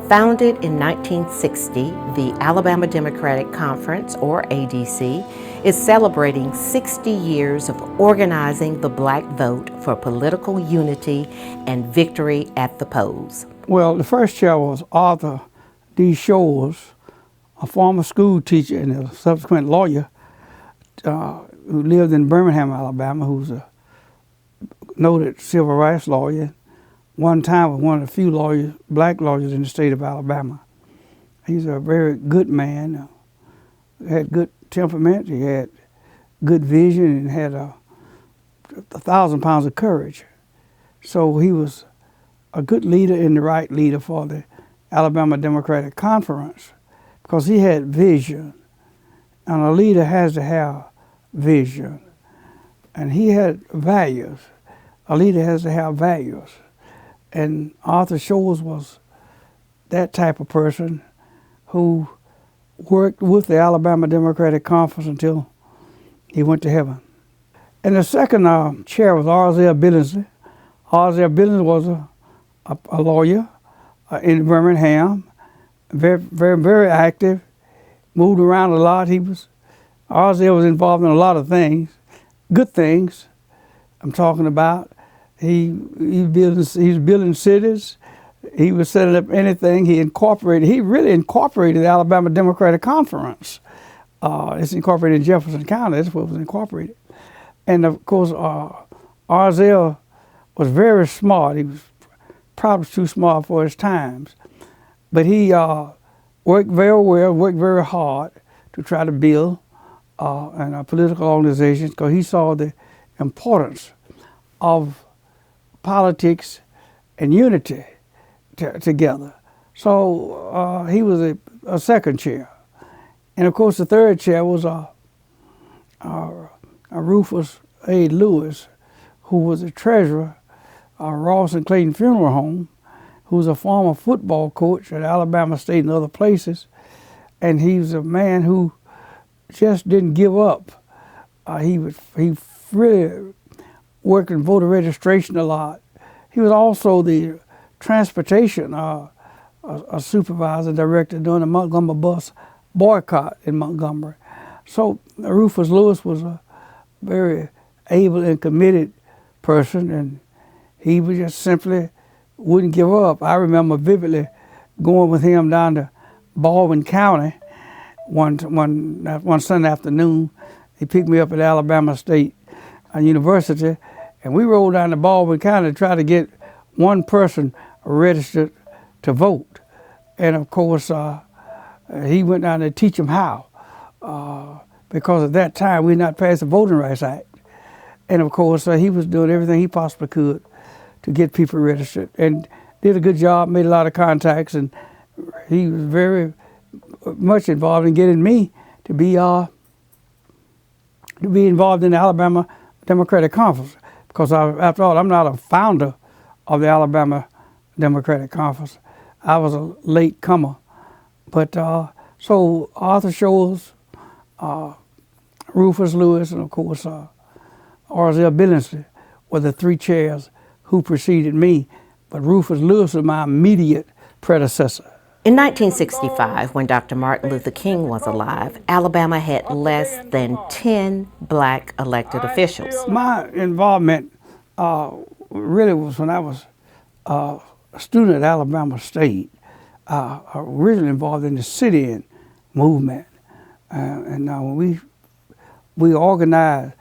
Founded in 1960, the Alabama Democratic Conference, or ADC, is celebrating 60 years of organizing the black vote for political unity and victory at the polls. Well, the first chair was Arthur D. Shores, a former school teacher and a subsequent lawyer who lived in Birmingham, Alabama, who's a noted civil rights lawyer. One time was one of the few black lawyers in the state of Alabama. He's a very good man, had good temperament, he had good vision, and had 1,000 pounds of courage. So he was a good leader and the right leader for the Alabama Democratic Conference because he had vision, and a leader has to have vision. And he had values. A leader has to have values. And Arthur Shores was that type of person who worked with the Alabama Democratic Conference until he went to heaven. And the second chair was Arzell Billingsley. Arzell Billingsley was a lawyer in Birmingham, very active, moved around a lot. Arzell was involved in a lot of things, good things I'm talking about. He was building cities. He was setting up anything. He really incorporated the Alabama Democratic Conference. It's incorporated in Jefferson County. That's what it was incorporated. And of course, Arzell was very smart. He was probably too smart for his times. But he worked very well, worked very hard to try to build political organizations because he saw the importance of politics and unity together. So he was a second chair. And of course the third chair was Rufus A. Lewis, who was the treasurer of Ross and Clayton Funeral Home, who was a former football coach at Alabama State and other places. And he was a man who just didn't give up. He really worked in voter registration a lot. He was also the transportation a supervisor, director during the Montgomery bus boycott in Montgomery. So Rufus Lewis was a very able and committed person, and he was just simply wouldn't give up. I remember vividly going with him down to Baldwin County one Sunday afternoon. He picked me up at Alabama State University, and we rode down to Baldwin County to try to get one person registered to vote. And of course, he went down there to teach them how, because at that time we had not passed the Voting Rights Act. And of course, he was doing everything he possibly could to get people registered, and did a good job, made a lot of contacts, and he was very much involved in getting me to be involved in the Alabama Democratic Conference, because after all, I'm not a founder of the Alabama Democratic Conference. I was a late comer. But so Arthur Shores, Rufus Lewis, and of course Arzell Billingsley were the three chairs who preceded me, but Rufus Lewis was my immediate predecessor. In 1965, when Dr. Martin Luther King was alive, Alabama had less than 10 black elected officials. My involvement really was when I was a student at Alabama State. Originally involved in the sit-in movement. And when we organized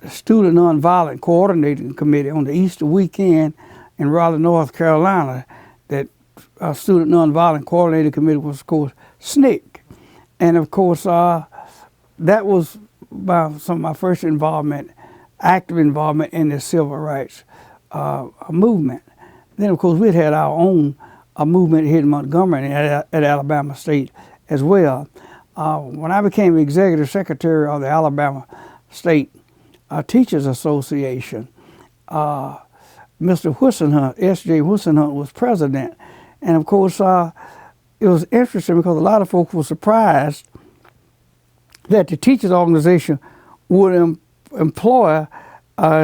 the Student Nonviolent Coordinating Committee on the Easter weekend in Raleigh, North Carolina. That Student Nonviolent Coordinating Committee was, of course, SNCC. And of course, that was some of my first involvement, active involvement in the civil rights movement. Then, of course, we'd had our own movement here in Montgomery and at Alabama State as well. When I became executive secretary of the Alabama State Teachers Association, Mr. Whisenhunt, S.J. Whisenhunt, was president. And of course, it was interesting because a lot of folks were surprised that the teachers organization would employ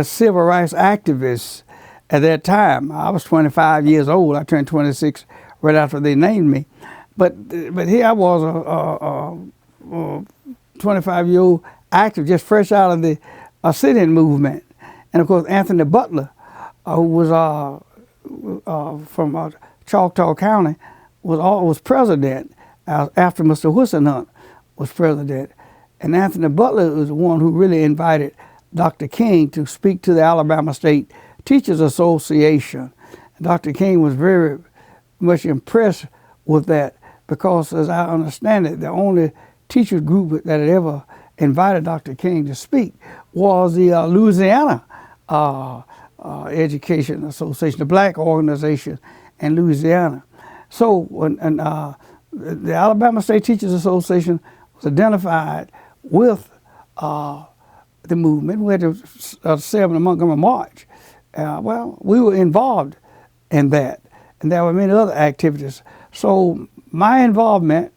civil rights activists at that time. I was 25 years old. I turned 26 right after they named me. But here I was, a 25-year-old active, just fresh out of the sit-in movement. And of course, Anthony Butler, who was from Choctaw County, was president after Mr. Whisenhunt was president. And Anthony Butler was the one who really invited Dr. King to speak to the Alabama State Teachers Association. And Dr. King was very much impressed with that because, as I understand it, the only teachers group that had ever invited Dr. King to speak was the Louisiana Education Association, the black organization in Louisiana. So the Alabama State Teachers Association was identified with the movement. We had the 7 Montgomery March. Well, we were involved in that, and there were many other activities. So my involvement,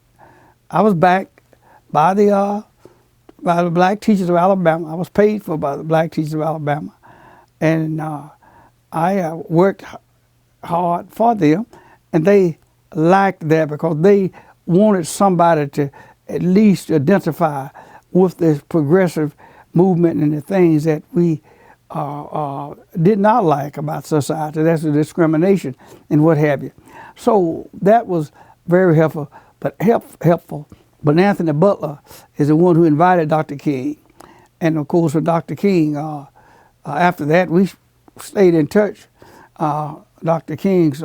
I was backed by the Black Teachers of Alabama. I was paid for by the Black Teachers of Alabama, and I worked hard for them, and they liked that because they wanted somebody to at least identify with this progressive movement and the things that we did not like about society. That's the discrimination and what have you. So that was very helpful. But Anthony Butler is the one who invited Dr. King. And of course, with Dr. King, after that, we stayed in touch. Dr. King's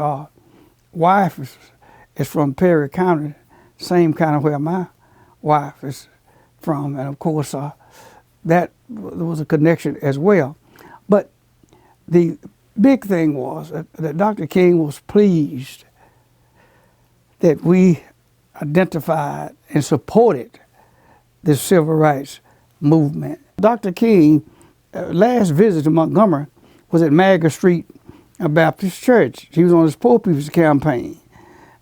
wife is from Perry County, same kind of where my wife is from. And of course, that was a connection as well. But the big thing was that Dr. King was pleased that we identified and supported the civil rights movement. Dr. King, last visit to Montgomery was at Maga Street Baptist Church. He was on his Poor People's campaign,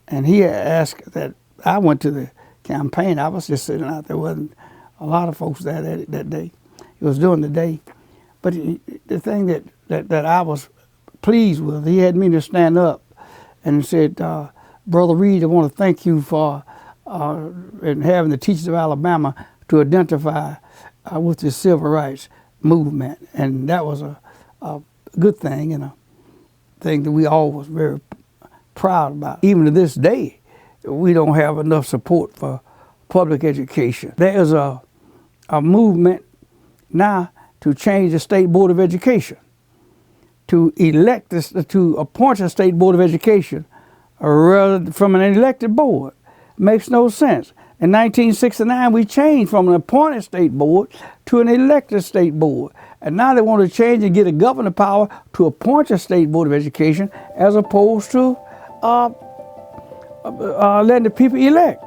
and he asked that I went to the campaign. I was just sitting out there. Wasn't a lot of folks there that day. It was during the day. But the thing that I was pleased with, he had me to stand up and said, Brother Reed, I want to thank you for and having the Teachers of Alabama to identify with the civil rights movement. And that was a good thing and a thing that we all was very proud about. Even to this day, we don't have enough support for public education. There is a movement now to change the State Board of Education, to appoint a State Board of Education rather from an elected board. Makes no sense. In 1969, we changed from an appointed state board to an elected state board. And now they want to change and get a governor power to appoint a State Board of Education as opposed to letting the people elect.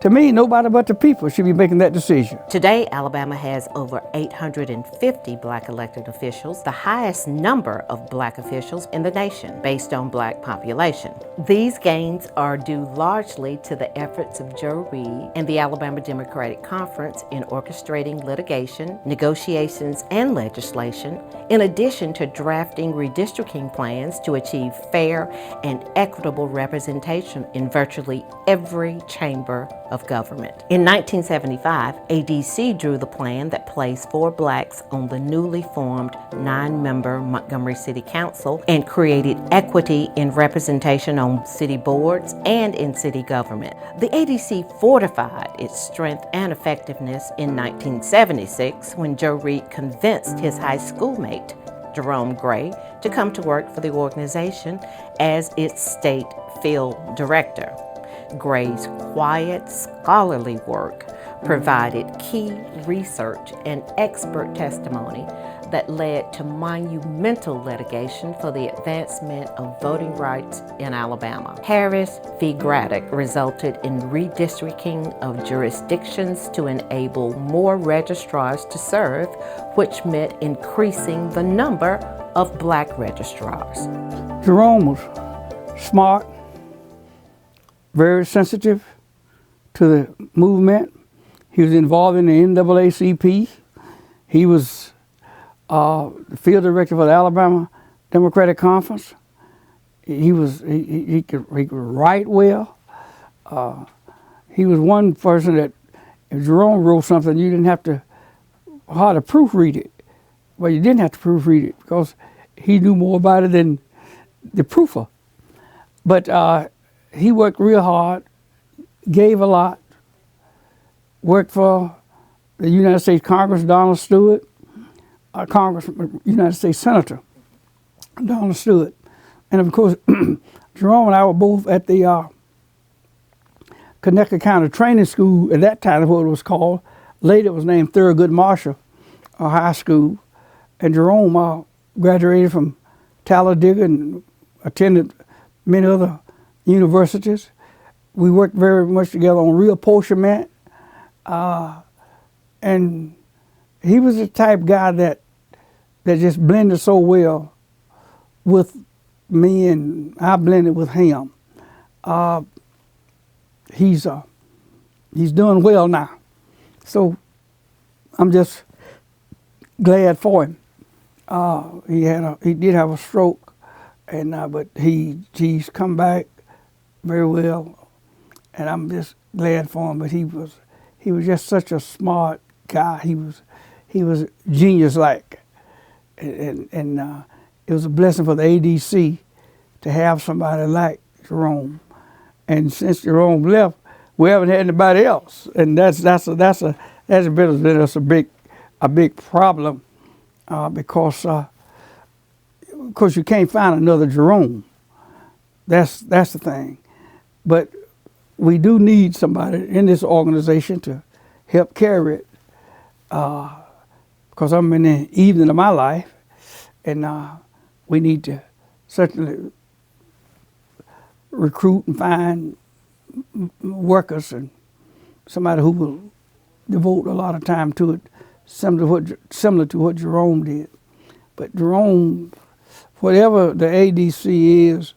To me, nobody but the people should be making that decision. Today, Alabama has over 850 black elected officials, the highest number of black officials in the nation based on black population. These gains are due largely to the efforts of Joe Reed and the Alabama Democratic Conference in orchestrating litigation, negotiations, and legislation, in addition to drafting redistricting plans to achieve fair and equitable representation in virtually every chamber of government. In 1975, ADC drew the plan that placed 4 blacks on the newly formed 9-member Montgomery City Council and created equity in representation on city boards and in city government. The ADC fortified its strength and effectiveness in 1976 when Joe Reed convinced his high schoolmate, Jerome Gray, to come to work for the organization as its state field director. Gray's quiet, scholarly work provided key research and expert testimony that led to monumental litigation for the advancement of voting rights in Alabama. Harris v. Braddock resulted in redistricting of jurisdictions to enable more registrars to serve, which meant increasing the number of black registrars. Jerome was smart, very sensitive to the movement. He was involved in the NAACP. He was the field director for the Alabama Democratic Conference. he could write well. He was one person that if Jerome wrote something, you didn't have to hard to proofread it. Well, you didn't have to proofread it because he knew more about it than the proofer. But he worked real hard, gave a lot, worked for the United States Congress, Donald Stewart, United States Senator, Donald Stewart. And of course, Jerome and I were both at the Connecticut County Training School, at that time what it was called. Later it was named Thurgood Marshall High School. And Jerome graduated from Talladega and attended many other universities. We worked very much together on reapportionment. And he was the type guy that just blended so well with me, and I blended with him. He's doing well now. So I'm just glad for him. He did have a stroke, and but he's come back very well, and I'm just glad for him. But he was just such a smart guy. He was genius-like, and it was a blessing for the ADC to have somebody like Jerome. And since Jerome left, we haven't had anybody else, and that's been us a big problem, because you can't find another Jerome. That's the thing. But we do need somebody in this organization to help carry it, because I'm in the evening of my life, and we need to certainly recruit and find workers and somebody who will devote a lot of time to it, similar to what Jerome did. But Jerome, whatever the ADC is,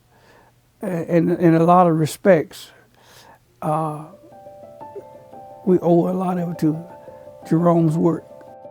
in a lot of respects, we owe a lot of it to Jerome's work.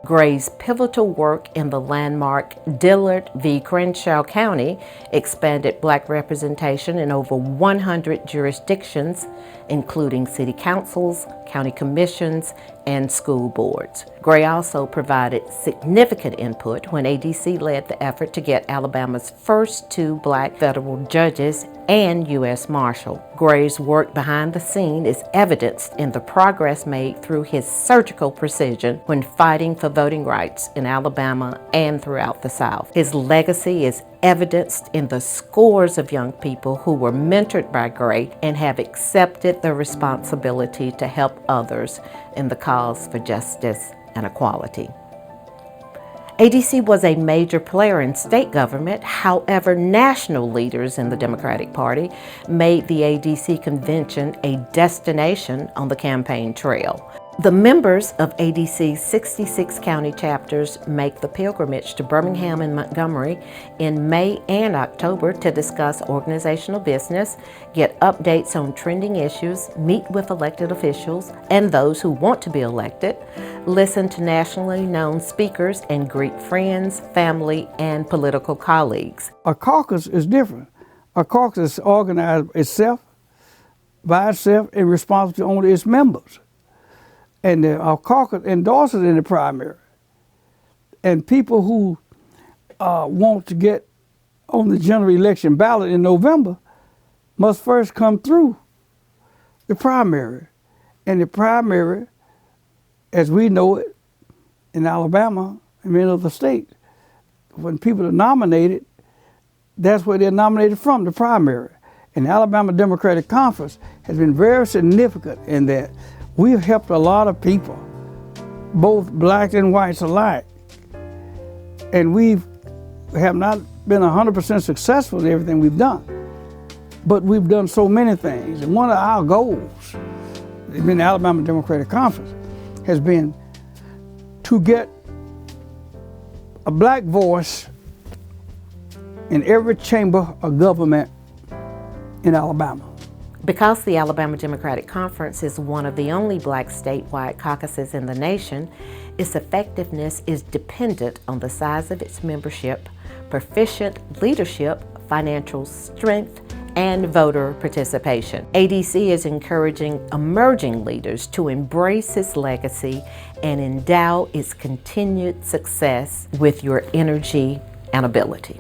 Gray's pivotal work in the landmark Dillard v. Crenshaw County expanded Black representation in over 100 jurisdictions, including city councils, county commissions, and school boards. Gray also provided significant input when ADC led the effort to get Alabama's first 2 Black federal judges and U.S. Marshal. Gray's work behind the scene is evidenced in the progress made through his surgical precision when fighting for voting rights in Alabama and throughout the South. His legacy is evidenced in the scores of young people who were mentored by Gray and have accepted the responsibility to help others in the cause for justice and equality. ADC was a major player in state government. However, national leaders in the Democratic Party made the ADC convention a destination on the campaign trail. The members of ADC's 66 county chapters make the pilgrimage to Birmingham and Montgomery in May and October to discuss organizational business, get updates on trending issues, meet with elected officials and those who want to be elected, listen to nationally known speakers, and greet friends, family, and political colleagues. A caucus is different. A caucus is organized by itself and responsible to only its members. And our caucus endorses in the primary. And people who want to get on the general election ballot in November must first come through the primary. And the primary, as we know it in Alabama and many other states, when people are nominated, that's where they're nominated from, the primary. And the Alabama Democratic Conference has been very significant in that. We've helped a lot of people, both blacks and whites alike. And we have not been 100% successful in everything we've done. But we've done so many things. And one of our goals in the Alabama Democratic Conference has been to get a black voice in every chamber of government in Alabama. Because the Alabama Democratic Conference is one of the only Black statewide caucuses in the nation, its effectiveness is dependent on the size of its membership, proficient leadership, financial strength, and voter participation. ADC is encouraging emerging leaders to embrace his legacy and endow its continued success with your energy and ability.